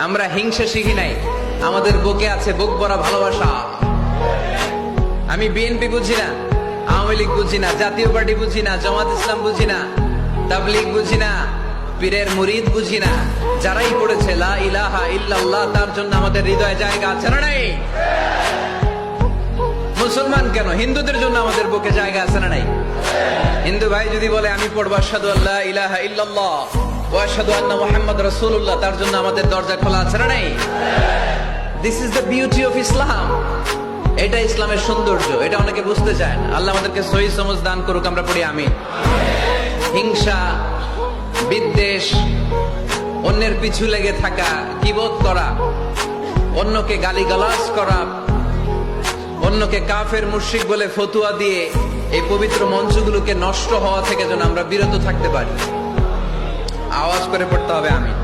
আমরা হিংসা শিখি নাই, আমাদের বুকে আছে বুক ভরা ভালোবাসা। আমি বিএনপি বুঝি না, আওয়ামী লীগ বুঝি না, জাতীয় পার্টি বুঝি না, জামাত ইসলাম বুঝি না, তাবলীগ বুঝি না, পীরের মুরিদ বুঝি না। যারাই পড়েছে লা ইলাহা ইল্লাল্লাহ, তার জন্য আমাদের হৃদয়ে জায়গা আছে না নাই? মুসলমান কেন, হিন্দুদের জন্য আমাদের বুকে জায়গা আছে না নাই? হিন্দু ভাই যদি বলে আমি পড়বো আশহাদু আল্লা ইলাহা ইল্লাল্লাহ ওয়া আশহাদু আন্না মুহাম্মাদ রাসূলুল্লাহ, তার জন্য আমাদের দরজা খোলা আছে না নাই? This is the beauty of Islam. এটা ইসলামের সৌন্দর্য, এটা অনেকে বুঝতে চায় না। আল্লাহ আমাদেরকে সহি সমঝ দান করুক, আমরা পড়ি আমিন। হিংসা, বিদ্বেষ, অন্যের পিছু লেগে থাকা, গীবত করা, অন্যকে গালিগালাজ করা, অন্যকে কাফের মুশরিক বলে ফতুয়া দিয়ে এই পবিত্র মঞ্চগুলোকে নষ্ট হওয়া থেকে যেন আমরা বিরত থাকতে পারি। আওয়াজ করে পড়তে হবে আমিন।